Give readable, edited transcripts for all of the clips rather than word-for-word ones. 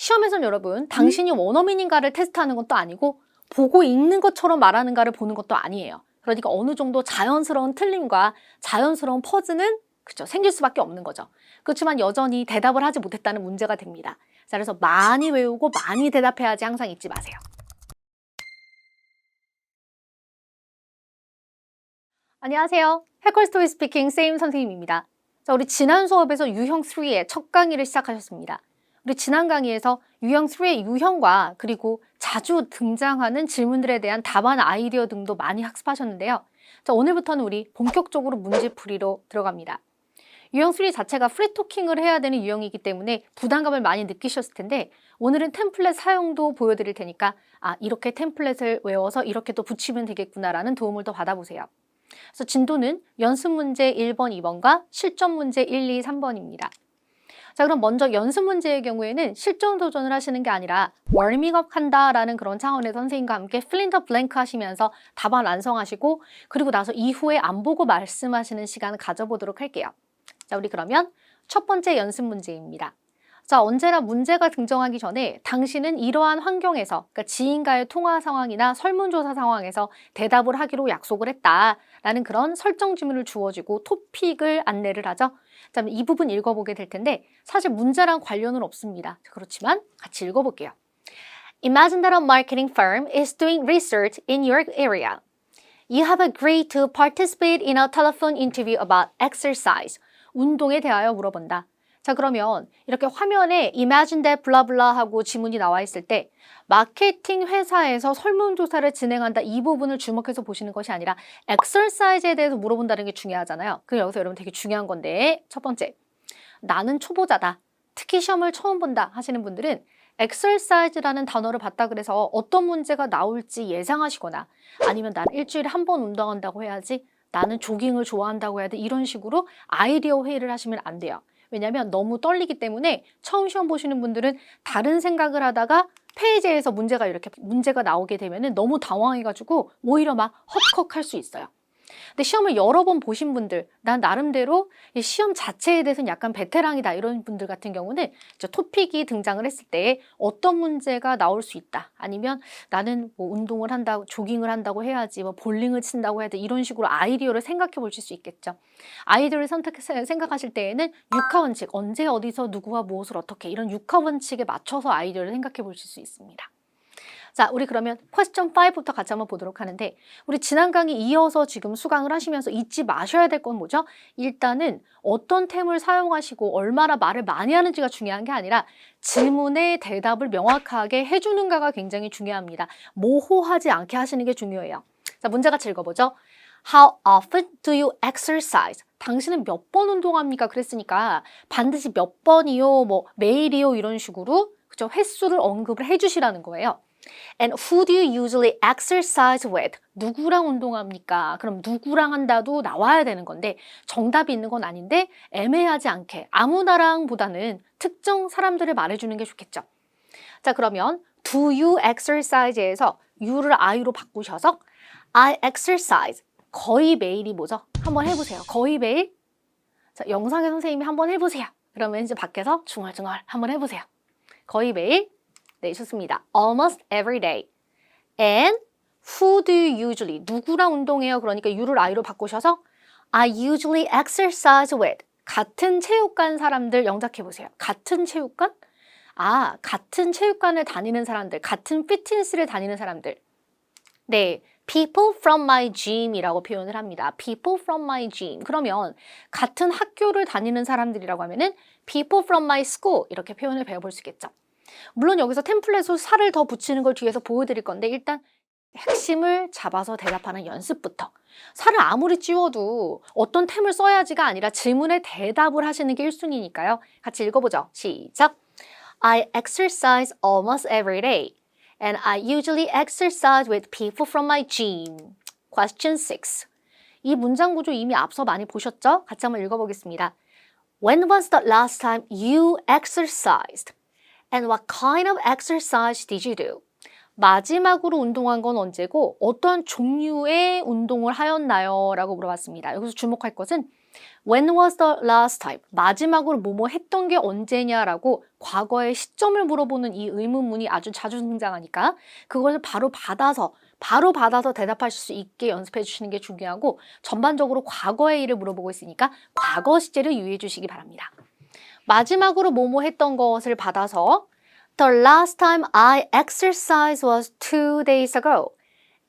시험에선 여러분, 당신이 원어민인가를 테스트하는 것도 아니고 보고 읽는 것처럼 말하는가를 보는 것도 아니에요. 그러니까 어느 정도 자연스러운 틀림과 자연스러운 퍼즐은 그죠, 생길 수밖에 없는 거죠. 그렇지만 여전히 대답을 하지 못했다는 문제가 됩니다. 자, 그래서 많이 외우고 많이 대답해야지 항상 잊지 마세요. 안녕하세요. 해컬스토리 스피킹 쌤 선생님입니다. 자, 우리 지난 수업에서 유형 3의 첫 강의를 시작하셨습니다. 우리 지난 강의에서 유형 3의 유형과 그리고 자주 등장하는 질문들에 대한 답안 아이디어 등도 많이 학습하셨는데요. 자, 오늘부터는 우리 본격적으로 문제풀이로 들어갑니다. 유형 3 자체가 프리토킹을 해야 되는 유형이기 때문에 부담감을 많이 느끼셨을 텐데 오늘은 템플릿 사용도 보여드릴 테니까 이렇게 템플릿을 외워서 이렇게 또 붙이면 되겠구나라는 도움을 더 받아보세요. 그래서 진도는 연습 문제 1번, 2번과 실전 문제 1, 2, 3번입니다. 자, 그럼 먼저 연습 문제의 경우에는 실전 도전을 하시는 게 아니라 워밍업 한다라는 그런 차원에서 선생님과 함께 fill in the blank 하시면서 답안 완성하시고 그리고 나서 이후에 안 보고 말씀하시는 시간을 가져보도록 할게요. 자, 우리 그러면 첫 번째 연습 문제입니다. 자, 언제나 문제가 등장하기 전에 당신은 이러한 환경에서, 그러니까 지인과의 통화 상황이나 설문조사 상황에서 대답을 하기로 약속을 했다라는 그런 설정 지문을 주어지고 토픽을 안내를 하죠. 자, 이 부분 읽어보게 될 텐데 사실 문제랑 관련은 없습니다. 그렇지만 같이 읽어볼게요. Imagine that a marketing firm is doing research in your area. You have agreed to participate in a telephone interview about exercise. 운동에 대하여 물어본다. 자, 그러면 이렇게 화면에 imagine that 블라블라 하고 지문이 나와 있을 때 마케팅 회사에서 설문조사를 진행한다 이 부분을 주목해서 보시는 것이 아니라 exercise에 대해서 물어본다는 게 중요하잖아요. 그 여기서 여러분 되게 중요한 건데 첫 번째, 나는 초보자다. 특히 시험을 처음 본다 하시는 분들은 exercise라는 단어를 봤다 그래서 어떤 문제가 나올지 예상하시거나 아니면 나는 일주일에 한 번 운동한다고 해야지 나는 조깅을 좋아한다고 해야 돼 이런 식으로 아이디어 회의를 하시면 안 돼요. 왜냐하면 너무 떨리기 때문에 처음 시험 보시는 분들은 다른 생각을 하다가 페이지에서 문제가 나오게 되면 너무 당황해가지고 오히려 막 헉헉할 수 있어요. 근데 시험을 여러 번 보신 분들, 난 나름대로 이 시험 자체에 대해서는 약간 베테랑이다 이런 분들 같은 경우는 토픽이 등장을 했을 때 어떤 문제가 나올 수 있다. 아니면 나는 뭐 운동을 한다고 조깅을 한다고 해야지 뭐 볼링을 친다고 해야 돼 이런 식으로 아이디어를 생각해 보실 수 있겠죠. 아이디어를 생각하실 때에는 육하원칙, 언제 어디서 누구와 무엇을 어떻게 이런 육하원칙에 맞춰서 아이디어를 생각해 보실 수 있습니다. 자, 우리 그러면 퀘스천 5부터 같이 한번 보도록 하는데 우리 지난 강의 이어서 지금 수강을 하시면서 잊지 마셔야 될 건 뭐죠? 일단은 어떤 템을 사용하시고 얼마나 말을 많이 하는지가 중요한 게 아니라 질문에 대답을 명확하게 해주는가가 굉장히 중요합니다. 모호하지 않게 하시는 게 중요해요. 자, 문제 같이 읽어보죠. How often do you exercise? 당신은 몇 번 운동합니까? 그랬으니까 반드시 몇 번이요, 뭐 매일이요 이런 식으로 그죠? 횟수를 언급을 해주시라는 거예요. And who do you usually exercise with? 누구랑 운동합니까? 그럼 누구랑 한다도 나와야 되는 건데 정답이 있는 건 아닌데 애매하지 않게 아무나랑 보다는 특정 사람들을 말해주는 게 좋겠죠. 자, 그러면 do you exercise에서 you를 I로 바꾸셔서 I exercise. 거의 매일이 뭐죠? 한번 해보세요. 거의 매일. 자, 영상의 선생님이 한번 해보세요. 그러면 이제 밖에서 중얼중얼 한번 해보세요. 거의 매일. 네, 좋습니다. Almost every day. And who do you usually? 누구랑 운동해요? 그러니까 you를 I로 바꾸셔서 I usually exercise with. 같은 체육관 사람들 영작해보세요. 같은 체육관? 같은 체육관을 다니는 사람들, 같은 피트니스를 다니는 사람들. 네, people from my gym이라고 표현을 합니다. people from my gym. 그러면 같은 학교를 다니는 사람들이라고 하면은 people from my school 이렇게 표현을 배워볼 수 있겠죠. 물론 여기서 템플릿으로 살을 더 붙이는 걸 뒤에서 보여드릴 건데 일단 핵심을 잡아서 대답하는 연습부터. 살을 아무리 찌워도 어떤 템을 써야지가 아니라 질문에 대답을 하시는 게 1순위니까요. 같이 읽어보죠. 시작! I exercise almost every day. And I usually exercise with people from my gym. Question 6. 이 문장 구조 이미 앞서 많이 보셨죠? 같이 한번 읽어보겠습니다. When was the last time you exercised? And what kind of exercise did you do? 마지막으로 운동한 건 언제고 어떤 종류의 운동을 하였나요? 라고 물어봤습니다. 여기서 주목할 것은 When was the last time? 마지막으로 뭐뭐 했던 게 언제냐라고 과거의 시점을 물어보는 이 의문문이 아주 자주 등장하니까 그것을 바로 받아서 대답하실 수 있게 연습해 주시는 게 중요하고 전반적으로 과거의 일을 물어보고 있으니까 과거 시제를 유의해 주시기 바랍니다. 마지막으로 뭐뭐 했던 것을 받아서 The last time I exercised was 2 days ago.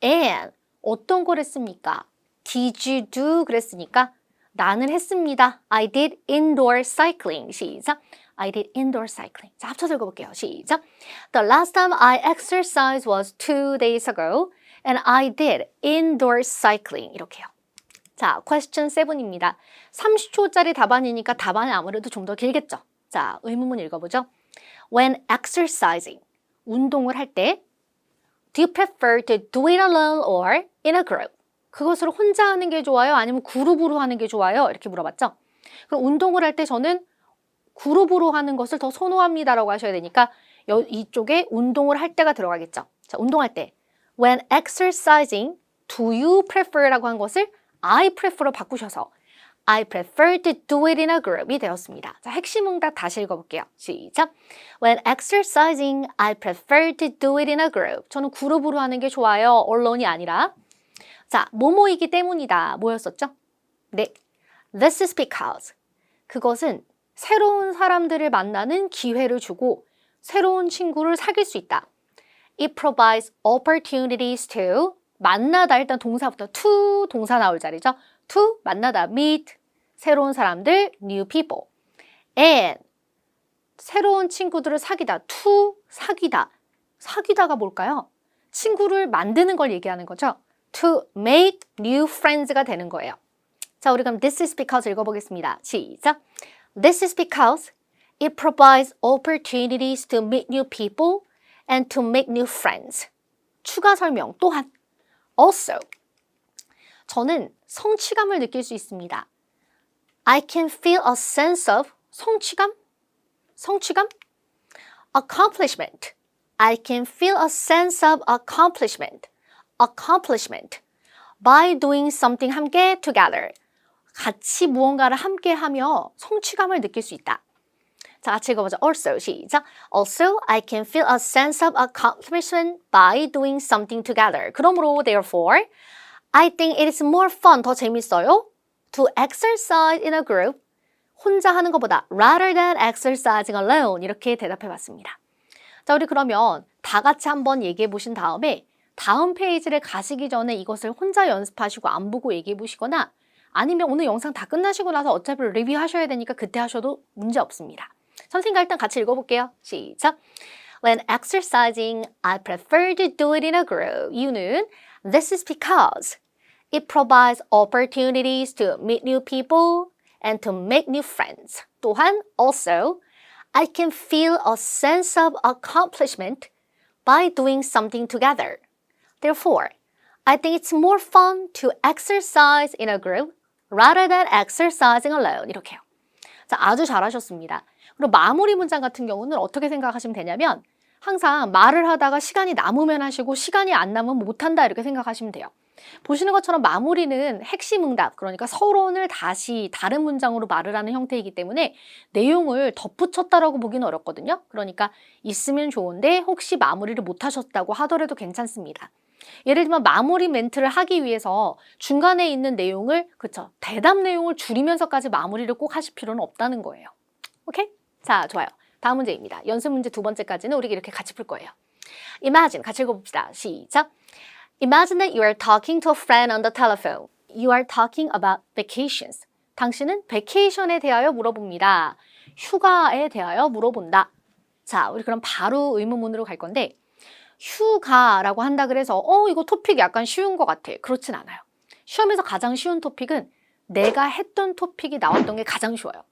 And 어떤 걸 했습니까? Did you do? 그랬으니까 나는 했습니다. I did indoor cycling. 시작. I did indoor cycling. 자, 합쳐서 읽어볼게요. 시작. The last time I exercised was 2 days ago. And I did indoor cycling. 이렇게요. 자, question 7입니다. 30초짜리 답안이니까 답안이 아무래도 좀 더 길겠죠. 자, 의문문 읽어보죠. When exercising, 운동을 할 때 Do you prefer to do it alone or in a group? 그것을 혼자 하는 게 좋아요? 아니면 그룹으로 하는 게 좋아요? 이렇게 물어봤죠. 그럼 운동을 할 때 저는 그룹으로 하는 것을 더 선호합니다라고 하셔야 되니까 이쪽에 운동을 할 때가 들어가겠죠. 자, 운동할 때 When exercising, do you prefer라고 한 것을 I prefer로 바꾸셔서 I prefer to do it in a group이 되었습니다. 자, 핵심 응답 다시 읽어볼게요. 시작. When exercising, I prefer to do it in a group. 저는 그룹으로 하는 게 좋아요. 언론이 아니라. 자, 뭐뭐이기 때문이다. 뭐였었죠? 네. This is because. 그것은 새로운 사람들을 만나는 기회를 주고 새로운 친구를 사귈 수 있다. It provides opportunities to 만나다 일단 동사부터 to 동사 나올 자리죠. to 만나다 meet 새로운 사람들 new people and 새로운 친구들을 사귀다 to 사귀다가 뭘까요? 친구를 만드는 걸 얘기하는 거죠. to make new friends가 되는 거예요. 자, 우리 그럼 this is because 읽어보겠습니다. 시작. This is because it provides opportunities to meet new people and to make new friends. 추가 설명 또한 Also, 저는 성취감을 느낄 수 있습니다. I can feel a sense of 성취감? Accomplishment. I can feel a sense of accomplishment. By doing something 함께 together. 같이 무언가를 함께 하며 성취감을 느낄 수 있다. 자, 같이 읽어보죠. Also, 시작. Also, I can feel a sense of accomplishment by doing something together. 그러므로, therefore, I think it is more fun, 더 재밌어요. To exercise in a group. 혼자 하는 것보다 rather than exercising alone. 이렇게 대답해봤습니다. 자, 우리 그러면 다 같이 한번 얘기해 보신 다음에 다음 페이지를 가시기 전에 이것을 혼자 연습하시고 안 보고 얘기해 보시거나 아니면 오늘 영상 다 끝나시고 나서 어차피 리뷰하셔야 되니까 그때 하셔도 문제 없습니다. 선생님과 일단 같이 읽어볼게요. 시작. When exercising, I prefer to do it in a group. 이유는 This is because it provides opportunities to meet new people and to make new friends. 또한 also, I can feel a sense of accomplishment by doing something together. Therefore, I think it's more fun to exercise in a group rather than exercising alone. 이렇게요. 자, 아주 잘하셨습니다. 그리고 마무리 문장 같은 경우는 어떻게 생각하시면 되냐면 항상 말을 하다가 시간이 남으면 하시고 시간이 안 남으면 못한다 이렇게 생각하시면 돼요. 보시는 것처럼 마무리는 핵심 응답, 그러니까 서론을 다시 다른 문장으로 말을 하는 형태이기 때문에 내용을 덧붙였다라고 보기는 어렵거든요. 그러니까 있으면 좋은데 혹시 마무리를 못하셨다고 하더라도 괜찮습니다. 예를 들면 마무리 멘트를 하기 위해서 중간에 있는 내용을 대답 내용을 줄이면서까지 마무리를 꼭 하실 필요는 없다는 거예요. 오케이? 자, 좋아요. 다음 문제입니다. 연습 문제 두 번째까지는 우리 이렇게 같이 풀 거예요. Imagine, 같이 읽어봅시다. 시작. Imagine that you are talking to a friend on the telephone. You are talking about vacations. 당신은 베케이션에 대하여 물어봅니다. 휴가에 대하여 물어본다. 자, 우리 그럼 바로 의문문으로 갈 건데 휴가라고 한다 그래서 이거 토픽 약간 쉬운 것 같아. 그렇진 않아요. 시험에서 가장 쉬운 토픽은 내가 했던 토픽이 나왔던 게 가장 쉬워요.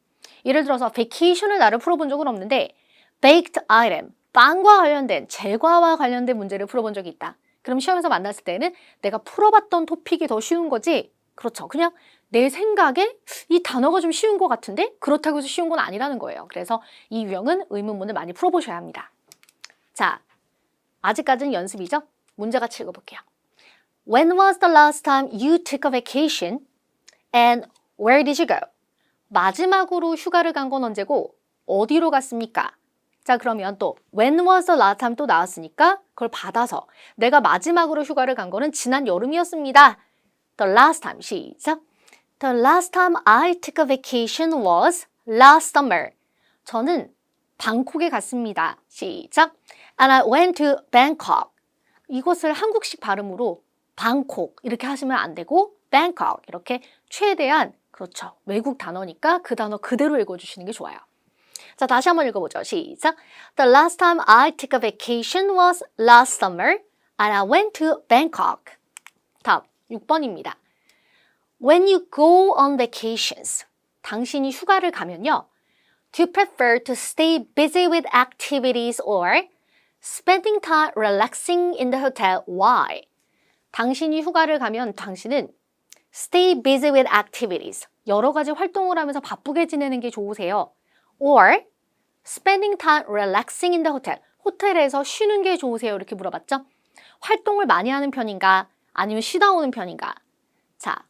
예를 들어서 vacation을 나를 풀어본 적은 없는데 baked item, 빵과 관련된, 제과와 관련된 문제를 풀어본 적이 있다. 그럼 시험에서 만났을 때는 내가 풀어봤던 토픽이 더 쉬운 거지. 그렇죠. 그냥 내 생각에 이 단어가 좀 쉬운 것 같은데 그렇다고 해서 쉬운 건 아니라는 거예요. 그래서 이 유형은 의문문을 많이 풀어보셔야 합니다. 자, 아직까지는 연습이죠? 문제 같이 읽어볼게요. When was the last time you took a vacation? And Where did you go? 마지막으로 휴가를 간 건 언제고 어디로 갔습니까? 자, 그러면 또 when was the last time 또 나왔으니까 그걸 받아서 내가 마지막으로 휴가를 간 거는 지난 여름이었습니다. The last time, 시작. The last time I took a vacation was last summer. 저는 방콕에 갔습니다. 시작. And I went to Bangkok. 이것을 한국식 발음으로 방콕 이렇게 하시면 안 되고 Bangkok 이렇게 최대한 그렇죠. 외국 단어니까 그 단어 그대로 읽어주시는 게 좋아요. 자, 다시 한번 읽어보죠. 시작. The last time I took a vacation was last summer and I went to Bangkok. 다음 6번입니다. When you go on vacations, 당신이 휴가를 가면요. Do you prefer to stay busy with activities or spending time relaxing in the hotel? Why? 당신이 휴가를 가면 당신은 stay busy with activities. 여러 가지 활동을 하면서 바쁘게 지내는 게 좋으세요. Or spending time relaxing in the hotel. 호텔에서 쉬는 게 좋으세요. 이렇게 물어봤죠. 활동을 많이 하는 편인가? 아니면 쉬다 오는 편인가? 자,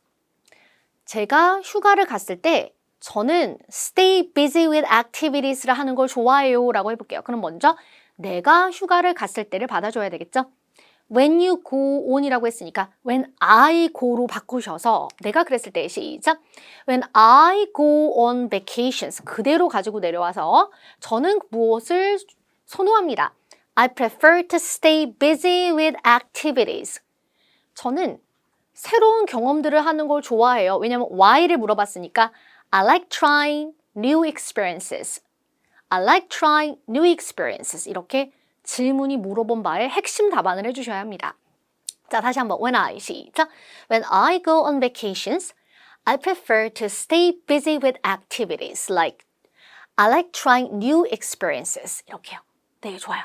제가 휴가를 갔을 때 저는 stay busy with activities를 하는 걸 좋아해요 라고 해볼게요. 그럼 먼저 내가 휴가를 갔을 때를 받아줘야 되겠죠? When you go on이라고 했으니까 when I go로 바꾸셔서 내가 그랬을 때 시작. When I go on vacations 그대로 가지고 내려와서 저는 무엇을 선호합니다. I prefer to stay busy with activities. 저는 새로운 경험들을 하는 걸 좋아해요. 왜냐면 why를 물어봤으니까 I like trying new experiences. I like trying new experiences. 이렇게 질문이 물어본 바에 핵심 답안을 해주셔야 합니다. 자, 다시 한번 when I 시작. When I go on vacations, I prefer to stay busy with activities like I like trying new experiences. 이렇게요. 네, 좋아요.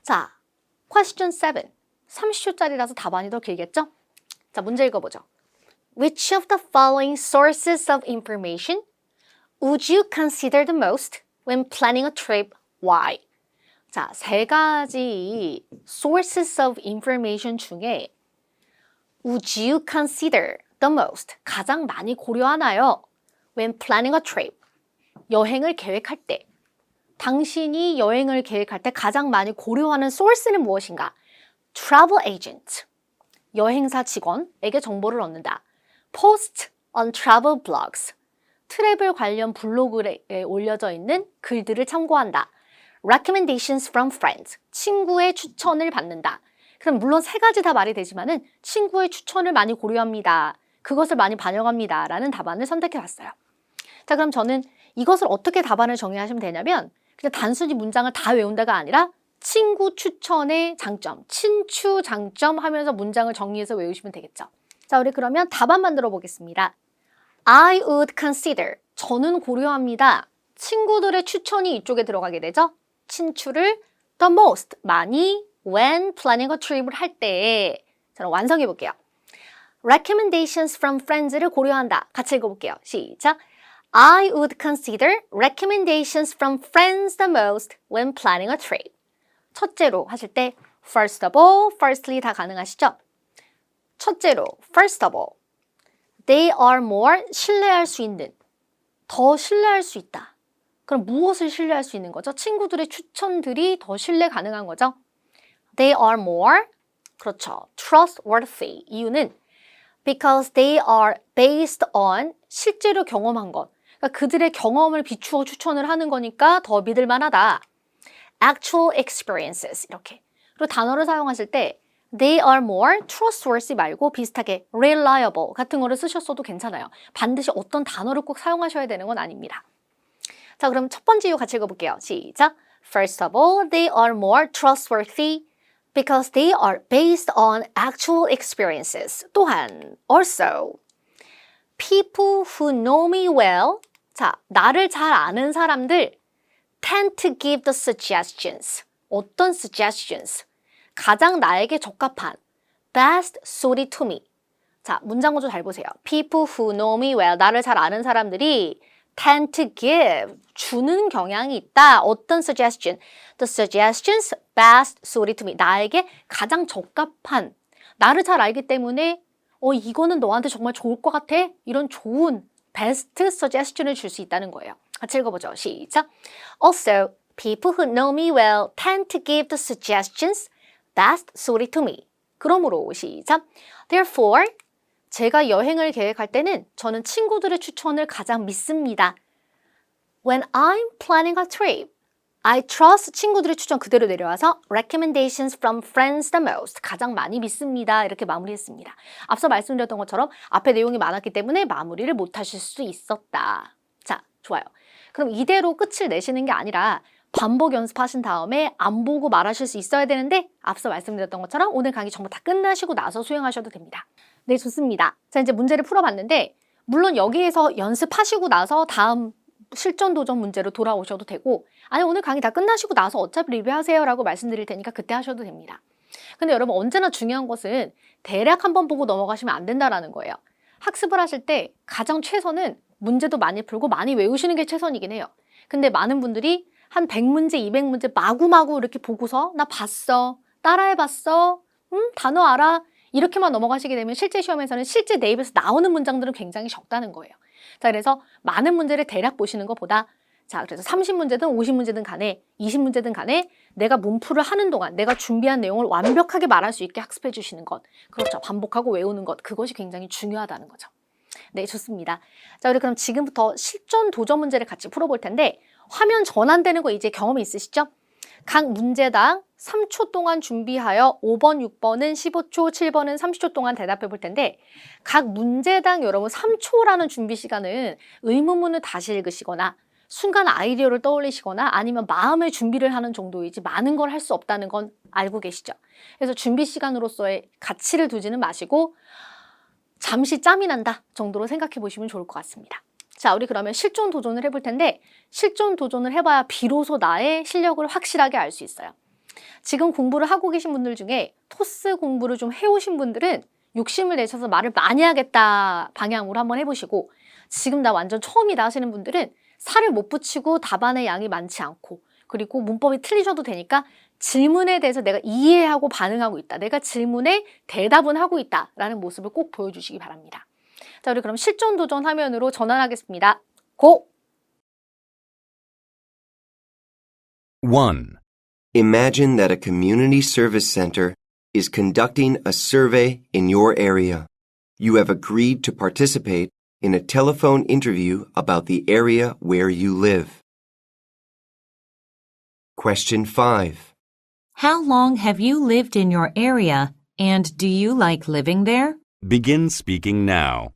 자, question 7. 30초짜리라서 답안이 더 길겠죠? 자, 문제 읽어보죠. Which of the following sources of information would you consider the most when planning a trip? Why? 자, 세 가지 sources of information 중에 would you consider the most? 가장 많이 고려하나요? When planning a trip. 여행을 계획할 때. 당신이 여행을 계획할 때 가장 많이 고려하는 source는 무엇인가? Travel agent. 여행사 직원에게 정보를 얻는다. Post on travel blogs. 트래블 관련 블로그에 올려져 있는 글들을 참고한다. Recommendations from friends. 친구의 추천을 받는다. 그럼 물론 세 가지 다 말이 되지만은 친구의 추천을 많이 고려합니다. 그것을 많이 반영합니다. 라는 답안을 선택해 봤어요. 자, 그럼 저는 이것을 어떻게 답안을 정의하시면 되냐면 그냥 단순히 문장을 다 외운다가 아니라 친구 추천의 장점, 친추 장점 하면서 문장을 정리해서 외우시면 되겠죠. 자, 우리 그러면 답안 만들어 보겠습니다. I would consider. 저는 고려합니다. 친구들의 추천이 이쪽에 들어가게 되죠. 친추를 the most. 많이 when planning a trip을 할 때. 자, 완성해 볼게요. Recommendations from friends를 고려한다. 같이 읽어볼게요. 시작. I would consider recommendations from friends the most when planning a trip. 첫째로 하실 때 first of all, firstly 다 가능하시죠? 첫째로 first of all, they are more 신뢰할 수 있는, 더 신뢰할 수 있다. 그럼 무엇을 신뢰할 수 있는 거죠? 친구들의 추천들이 더 신뢰 가능한 거죠? They are more, 그렇죠, trustworthy. 이유는 because they are based on 실제로 경험한 것. 그러니까 그들의 경험을 비추어 추천을 하는 거니까 더 믿을 만하다. Actual experiences 이렇게. 그리고 단어를 사용하실 때 they are more trustworthy 말고 비슷하게 reliable 같은 거를 쓰셨어도 괜찮아요. 반드시 어떤 단어를 꼭 사용하셔야 되는 건 아닙니다. 자, 그럼 첫 번째 이유 같이 읽어볼게요. 시작. First of all, they are more trustworthy because they are based on actual experiences. 또한 also people who know me well. 자, 나를 잘 아는 사람들 tend to give the suggestions. 어떤 suggestions? 가장 나에게 적합한 best suited to me. 자, 문장 구조 잘 보세요. People who know me well. 나를 잘 아는 사람들이 tend to give. 주는 경향이 있다. 어떤 suggestion? The suggestions best suited to me. 나에게 가장 적합한. 나를 잘 알기 때문에 이거는 너한테 정말 좋을 것 같아. 이런 좋은 베스트 suggestion을 줄 수 있다는 거예요. 같이 읽어보죠. 시작. Also, people who know me well tend to give the suggestions best suited to me. 그러므로 시작. Therefore, 제가 여행을 계획할 때는 저는 친구들의 추천을 가장 믿습니다. When I'm planning a trip, I trust 친구들의 추천 그대로 내려와서 recommendations from friends the most. 가장 많이 믿습니다. 이렇게 마무리했습니다. 앞서 말씀드렸던 것처럼 앞에 내용이 많았기 때문에 마무리를 못하실 수 있었다. 자, 좋아요. 그럼 이대로 끝을 내시는 게 아니라 반복 연습하신 다음에 안 보고 말하실 수 있어야 되는데 앞서 말씀드렸던 것처럼 오늘 강의 전부 다 끝나시고 나서 수행하셔도 됩니다. 네, 좋습니다. 자, 이제 문제를 풀어봤는데 물론 여기에서 연습하시고 나서 다음 실전 도전 문제로 돌아오셔도 되고 아니 오늘 강의 다 끝나시고 나서 어차피 리뷰하세요 라고 말씀드릴 테니까 그때 하셔도 됩니다. 근데 여러분 언제나 중요한 것은 대략 한번 보고 넘어가시면 안 된다라는 거예요. 학습을 하실 때 가장 최선은 문제도 많이 풀고 많이 외우시는 게 최선이긴 해요. 근데 많은 분들이 한 100문제, 200문제 마구마구 이렇게 보고서 나 봤어, 따라해봤어, 단어 알아 이렇게만 넘어가시게 되면 실제 시험에서는 실제 내 입에서 나오는 문장들은 굉장히 적다는 거예요. 자, 그래서 많은 문제를 대략 보시는 것보다 자, 그래서 30문제든 50문제든 간에 20문제든 간에 내가 문풀을 하는 동안 내가 준비한 내용을 완벽하게 말할 수 있게 학습해 주시는 것. 그렇죠. 반복하고 외우는 것. 그것이 굉장히 중요하다는 거죠. 네, 좋습니다. 자, 우리 그럼 지금부터 실전 도전 문제를 같이 풀어볼 텐데 화면 전환되는 거 이제 경험이 있으시죠? 각 문제당 3초 동안 준비하여 5번, 6번은 15초, 7번은 30초 동안 대답해 볼 텐데 각 문제당 여러분 3초라는 준비 시간은 의문문을 다시 읽으시거나 순간 아이디어를 떠올리시거나 아니면 마음의 준비를 하는 정도이지 많은 걸 할 수 없다는 건 알고 계시죠? 그래서 준비 시간으로서의 가치를 두지는 마시고 잠시 짬이 난다 정도로 생각해 보시면 좋을 것 같습니다. 자, 우리 그러면 실전 도전을 해볼 텐데 실전 도전을 해봐야 비로소 나의 실력을 확실하게 알 수 있어요. 지금 공부를 하고 계신 분들 중에 토스 공부를 좀 해오신 분들은 욕심을 내셔서 말을 많이 하겠다 방향으로 한번 해보시고 지금 나 완전 처음이다 하시는 분들은 살을 못 붙이고 답안의 양이 많지 않고 그리고 문법이 틀리셔도 되니까 질문에 대해서 내가 이해하고 반응하고 있다. 내가 질문에 대답은 하고 있다라는 모습을 꼭 보여주시기 바랍니다. 자, 우리 그럼 실전 도전 화면으로 전환하겠습니다. 고! 1. Imagine that a community service center is conducting a survey in your area. You have agreed to participate in a telephone interview about the area where you live. Question 5. How long have you lived in your area, and do you like living there? Begin speaking now.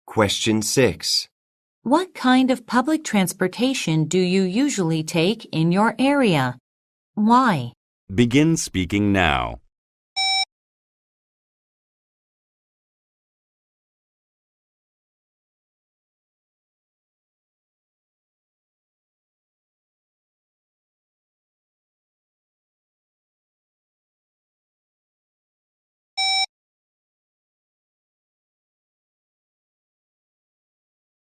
Question 6. What kind of public transportation do you usually take in your area? Why? Begin speaking now.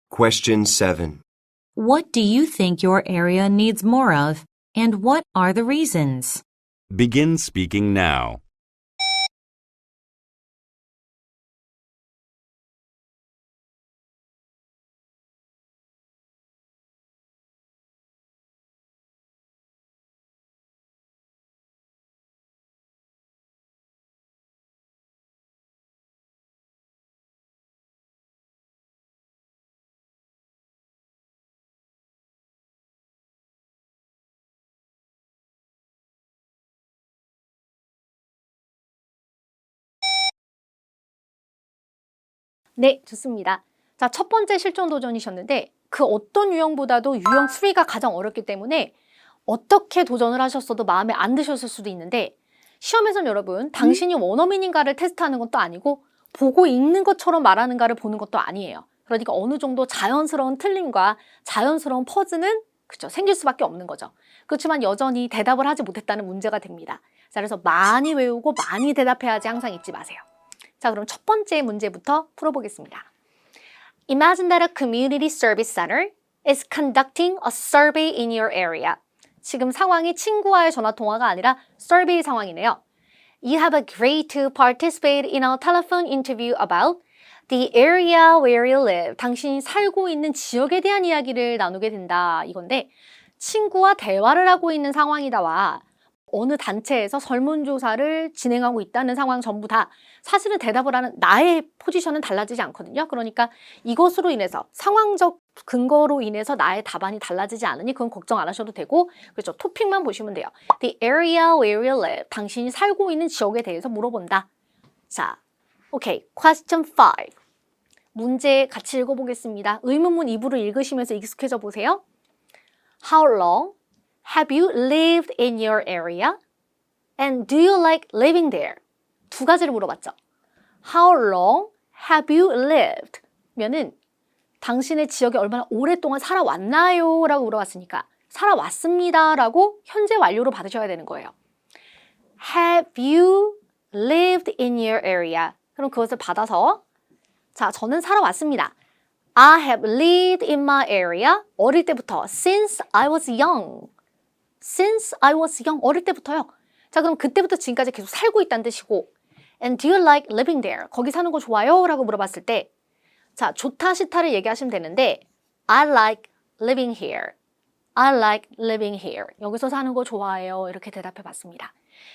Question 7. What do you think your area needs more of, and what are the reasons? Begin speaking now. 네, 좋습니다. 자, 첫 번째 실전 도전이셨는데 그 어떤 유형보다도 유형 3가 가장 어렵기 때문에 어떻게 도전을 하셨어도 마음에 안 드셨을 수도 있는데 시험에선 여러분 당신이 원어민인가를 테스트하는 것도 아니고 보고 읽는 것처럼 말하는가를 보는 것도 아니에요. 그러니까 어느 정도 자연스러운 틀림과 자연스러운 퍼즈는 그쵸, 생길 수밖에 없는 거죠. 그렇지만 여전히 대답을 하지 못했다는 문제가 됩니다. 자, 그래서 많이 외우고 많이 대답해야지 항상 잊지 마세요. 자, 그럼 첫 번째 문제부터 풀어보겠습니다. Imagine that a community service center is conducting a survey in your area. 지금 상황이 친구와의 전화 통화가 아니라 survey 상황이네요. You have agreed to participate in a telephone interview about the area where you live. 당신이 살고 있는 지역에 대한 이야기를 나누게 된다. 이건데 친구와 대화를 하고 있는 상황이다와 어느 단체에서 설문조사를 진행하고 있다는 상황 전부 다 사실은 대답을 하는 나의 포지션은 달라지지 않거든요. 그러니까 이것으로 인해서 상황적 근거로 인해서 나의 답안이 달라지지 않으니 그건 걱정 안 하셔도 되고 그렇죠. 토픽만 보시면 돼요. The area where you live. 당신이 살고 있는 지역에 대해서 물어본다. 자, 오케이. Question 5. 문제 같이 읽어보겠습니다. 의문문 2부를 읽으시면서 익숙해져 보세요. How long have you lived in your area? And do you like living there? 두 가지를 물어봤죠. How long have you lived? 면은 당신의 지역에 얼마나 오랫동안 살아왔나요? 라고 물어봤으니까 살아왔습니다 라고 현재 완료로 받으셔야 되는 거예요. Have you lived in your area? 그럼 그것을 받아서 자, 저는 살아왔습니다. I have lived in my area. 어릴 때부터 since I was young. Since I was young. 어릴 때부터요. 자, 그럼 그때부터 지금까지 계속 살고 있다는 뜻이고 And do you like living there? 거기 사는 거 좋아요? 라고 물어봤을 때 자, 좋다, 싫다를 얘기하시면 되는데 I like living here. I like living here. 여기서 사는 거 좋아해요. 이렇게 대답해 봤습니다.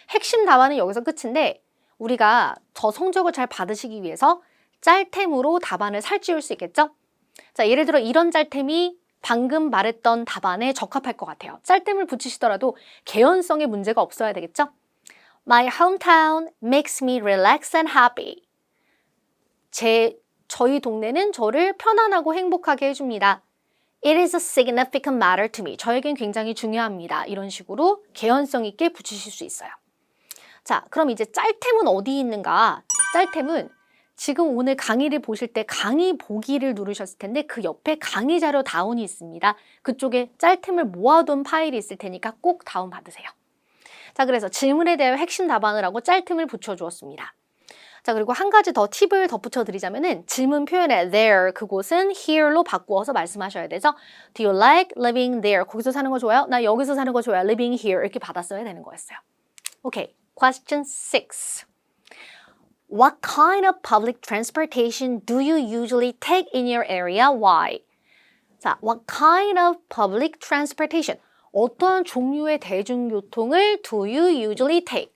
핵심 답안은 여기서 끝인데 우리가 저 성적을 잘 받으시기 위해서 짤템으로 답안을 살찌울 수 있겠죠? 자, 예를 들어 이런 짤템이 방금 말했던 답안에 적합할 것 같아요. 짤템을 붙이시더라도 개연성에 문제가 없어야 되겠죠? My hometown makes me relax and happy. 저희 동네는 저를 편안하고 행복하게 해줍니다. It is a significant matter to me. 저에겐 굉장히 중요합니다. 이런 식으로 개연성 있게 붙이실 수 있어요. 자, 그럼 이제 짤템은 어디 있는가? 짤템은 지금 오늘 강의를 보실 때 강의 보기를 누르셨을 텐데 그 옆에 강의 자료 다운이 있습니다. 그쪽에 짤템을 모아둔 파일이 있을 테니까 꼭 다운 받으세요. 자, 그래서 질문에 대해 핵심 답안을 하고 짤템을 붙여주었습니다. 자, 그리고 한 가지 더 팁을 덧붙여 드리자면은 질문 표현에 there 그곳은 here로 바꾸어서 말씀하셔야 돼서 Do you like living there? 거기서 사는 거 좋아요? 나 여기서 사는 거 좋아요. Living here 이렇게 받았어야 되는 거였어요. 오케이, question 6. What kind of public transportation do you usually take in your area? Why? 자, what kind of public transportation? 어떤 종류의 대중교통을 do you usually take?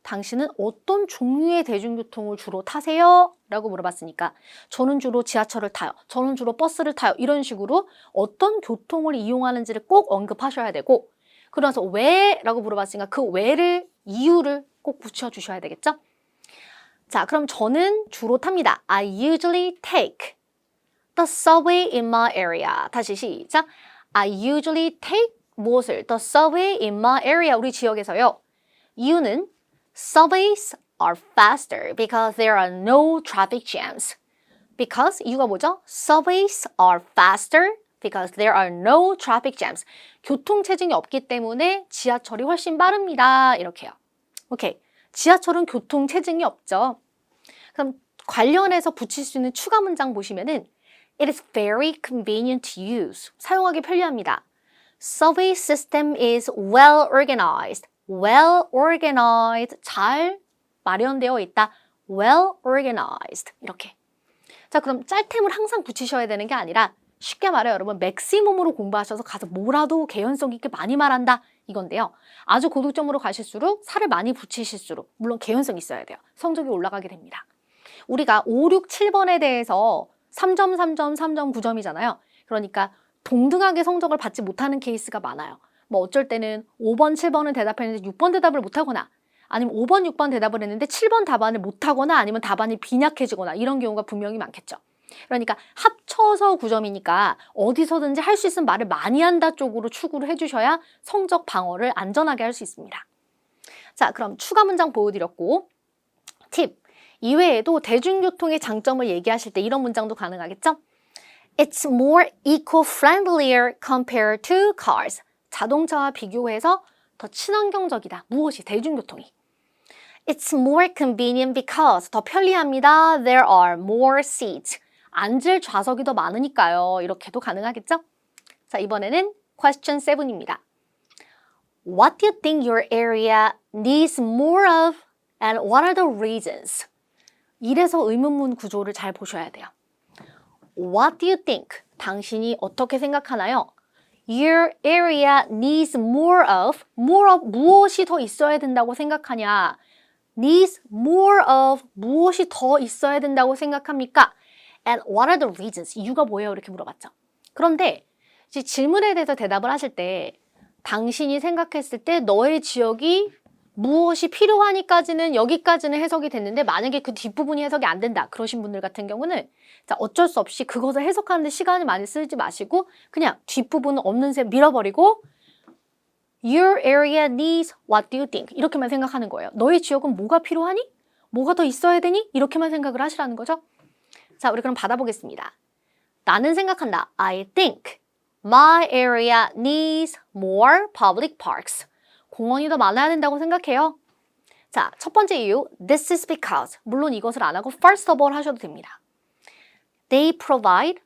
당신은 어떤 종류의 대중교통을 주로 타세요? 라고 물어봤으니까 저는 주로 지하철을 타요. 저는 주로 버스를 타요. 이런 식으로 어떤 교통을 이용하는지를 꼭 언급하셔야 되고 그러면서 왜? 라고 물어봤으니까 그 왜를 이유를 꼭 붙여주셔야 되겠죠? 자, 그럼 저는 주로 탑니다. I usually take the subway in my area. 다시 시작. I usually take 무엇을? The subway in my area. 우리 지역에서요. 이유는 subways are faster because there are no traffic jams. Because 이유가 뭐죠? Subways are faster because there are no traffic jams. 교통체증이 없기 때문에 지하철이 훨씬 빠릅니다. 이렇게요. 오케이. 지하철은 교통체증이 없죠. 그럼 관련해서 붙일 수 있는 추가 문장 보시면은 It is very convenient to use. 사용하기 편리합니다. Subway system is well organized. Well organized. 잘 마련되어 있다. Well organized. 이렇게. 자, 그럼 짤템을 항상 붙이셔야 되는 게 아니라 쉽게 말해 여러분 맥시멈으로 공부하셔서 가서 뭐라도 개연성 있게 많이 말한다 이건데요. 아주 고득점으로 가실수록 살을 많이 붙이실수록 물론 개연성 있어야 돼요. 성적이 올라가게 됩니다. 우리가 5, 6, 7번에 대해서 3점, 3점, 3점, 9점이잖아요. 그러니까 동등하게 성적을 받지 못하는 케이스가 많아요. 뭐 어쩔 때는 5번, 7번은 대답했는데 6번 대답을 못하거나 아니면 5번, 6번 대답을 했는데 7번 답안을 못하거나 아니면 답안이 빈약해지거나 이런 경우가 분명히 많겠죠. 그러니까 합쳐서 9점이니까 어디서든지 할 수 있으면 말을 많이 한다 쪽으로 추구를 해주셔야 성적 방어를 안전하게 할 수 있습니다. 자, 그럼 추가 문장 보여드렸고 팁! 이외에도 대중교통의 장점을 얘기하실 때 이런 문장도 가능하겠죠? It's more eco-friendlier compared to cars. 자동차와 비교해서 더 친환경적이다. 무엇이? 대중교통이. It's more convenient because 더 편리합니다. There are more seats. 앉을 좌석이 더 많으니까요. 이렇게도 가능하겠죠? 자, 이번에는 question 7입니다. What do you think your area needs more of and what are the reasons? 이래서 의문문 구조를 잘 보셔야 돼요. What do you think? 당신이 어떻게 생각하나요? Your area needs more of 무엇이 더 있어야 된다고 생각하냐? Needs more of 무엇이 더 있어야 된다고 생각합니까? And what are the reasons? 이유가 뭐예요? 이렇게 물어봤죠. 그런데 이제 질문에 대해서 대답을 하실 때 당신이 생각했을 때 너의 지역이 무엇이 필요하니까지는 여기까지는 해석이 됐는데 만약에 그 뒷부분이 해석이 안 된다 그러신 분들 같은 경우는 자, 어쩔 수 없이 그것을 해석하는데 시간을 많이 쓰지 마시고 그냥 뒷부분은 없는 셈 밀어버리고 Your area needs what do you think? 이렇게만 생각하는 거예요. 너의 지역은 뭐가 필요하니? 뭐가 더 있어야 되니? 이렇게만 생각을 하시라는 거죠. 자, 우리 그럼 받아보겠습니다. 나는 생각한다. I think my area needs more public parks. 공원이 더 많아야 된다고 생각해요. 자, 첫 번째 이유, this is because. 물론 이것을 안 하고 first of all 하셔도 됩니다. They provide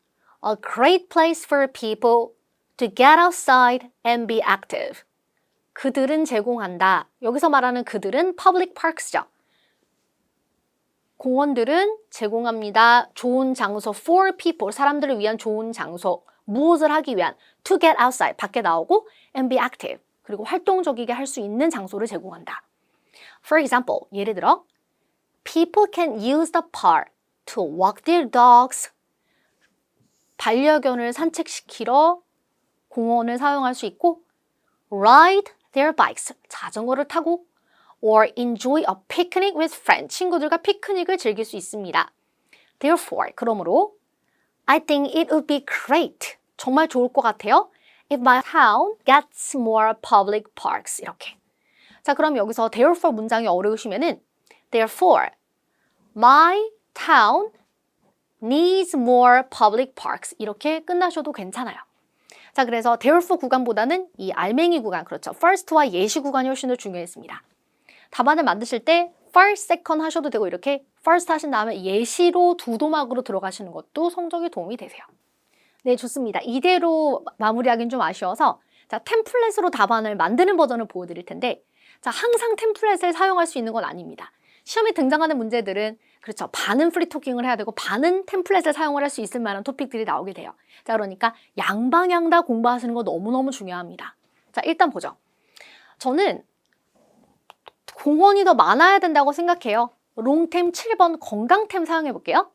a great place for people to get outside and be active. 그들은 제공한다. 여기서 말하는 그들은 public parks죠. 공원들은 제공합니다. 좋은 장소 for people, 사람들을 위한 좋은 장소. 무엇을 하기 위한 to get outside, 밖에 나오고 and be active. 그리고 활동적이게 할 수 있는 장소를 제공한다. For example, 예를 들어 People can use the park to walk their dogs. 반려견을 산책시키러 공원을 사용할 수 있고 ride their bikes, 자전거를 타고 or enjoy a picnic with friends, 친구들과 피크닉을 즐길 수 있습니다. Therefore, 그러므로 I think it would be great, 정말 좋을 것 같아요. If my town gets more public parks, 이렇게. 자, 그럼 여기서 therefore 문장이 어려우시면은 therefore, my town needs more public parks 이렇게 끝나셔도 괜찮아요. 자, 그래서 therefore 구간보다는 이 알맹이 구간, 그렇죠. first와 예시 구간이 훨씬 더 중요했습니다. 답안을 만드실 때 first, second 하셔도 되고 이렇게 first 하신 다음에 예시로 두 도막으로 들어가시는 것도 성적에 도움이 되세요. 네, 좋습니다. 이대로 마무리하기는 좀 아쉬워서 자, 템플릿으로 답안을 만드는 버전을 보여드릴 텐데 자, 항상 템플릿을 사용할 수 있는 건 아닙니다. 시험에 등장하는 문제들은 그렇죠. 반은 프리토킹을 해야 되고 반은 템플릿을 사용을 할 수 있을 만한 토픽들이 나오게 돼요. 자, 그러니까 양방향 다 공부하시는 거 너무너무 중요합니다. 자, 일단 보죠. 저는 공원이 더 많아야 된다고 생각해요. 롱템 7번 건강템 사용해 볼게요.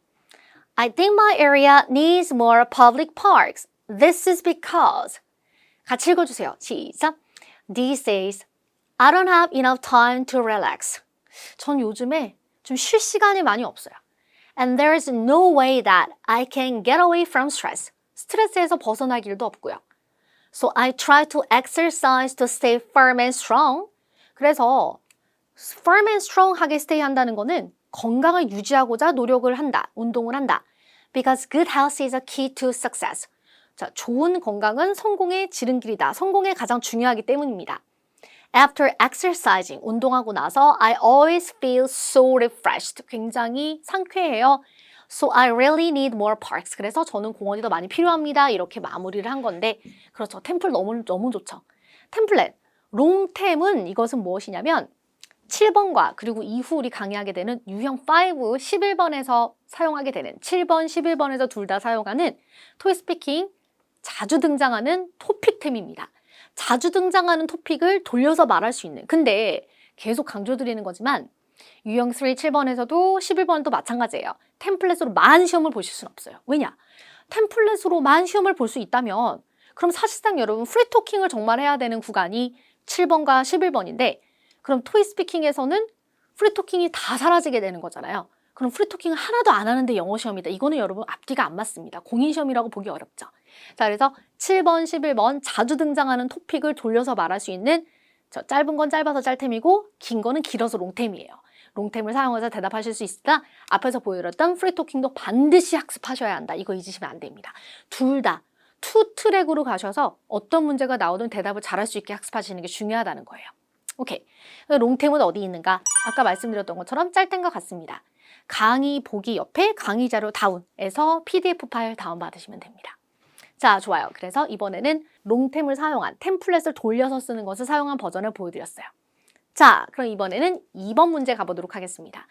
I think my area needs more public parks. This is because. 같이 읽어주세요. 시작. These days, I don't have enough time to relax. 전 요즘에 좀 쉴 시간이 많이 없어요. And there is no way that I can get away from stress. 스트레스에서 벗어날 길도 없고요. So I try to exercise to stay firm and strong. 그래서 firm and strong하게 stay 한다는 거는 건강을 유지하고자 노력을 한다, 운동을 한다. Because good health is a key to success. 자, 좋은 건강은 성공의 지름길이다. 성공에 가장 중요하기 때문입니다. After exercising, 운동하고 나서 I always feel so refreshed. 굉장히 상쾌해요. So I really need more parks. 그래서 저는 공원이 더 많이 필요합니다. 이렇게 마무리를 한 건데 그렇죠. 템플 너무 좋죠. 템플릿, 롱템은 이것은 무엇이냐면 7번과 그리고 이후 우리 강의하게 되는 유형 5, 11번에서 사용하게 되는 7번, 11번에서 둘 다 사용하는 토익스피킹 자주 등장하는 토픽템입니다. 자주 등장하는 토픽을 돌려서 말할 수 있는. 근데 계속 강조드리는 거지만 유형 3, 7번에서도 11번도 마찬가지예요. 템플릿으로만 시험을 보실 수는 없어요. 왜냐? 템플릿으로만 시험을 볼 수 있다면 그럼 사실상 여러분 프리토킹을 정말 해야 되는 구간이 7번과 11번인데 그럼 토익스피킹에서는 프리토킹이 다 사라지게 되는 거잖아요. 그럼 프리토킹을 하나도 안 하는데 영어 시험이다. 이거는 여러분 앞뒤가 안 맞습니다. 공인시험이라고 보기 어렵죠. 자, 그래서 7번, 11번 자주 등장하는 토픽을 돌려서 말할 수 있는 저 짧은 건 짧아서 짤템이고 긴 거는 길어서 롱템이에요. 롱템을 사용해서 대답하실 수 있으니까 앞에서 보여드렸던 프리토킹도 반드시 학습하셔야 한다. 이거 잊으시면 안 됩니다. 둘 다 투 트랙으로 가셔서 어떤 문제가 나오든 대답을 잘할 수 있게 학습하시는 게 중요하다는 거예요. 오케이. 롱템은 어디 있는가? 아까 말씀드렸던 것처럼 짤텐과 같습니다. 강의 보기 옆에 강의 자료 다운에서 PDF 파일 다운받으시면 됩니다. 자, 좋아요. 그래서 이번에는 롱템을 사용한 템플릿을 돌려서 쓰는 것을 사용한 버전을 보여드렸어요. 자, 그럼 이번에는 2번 문제 가보도록 하겠습니다.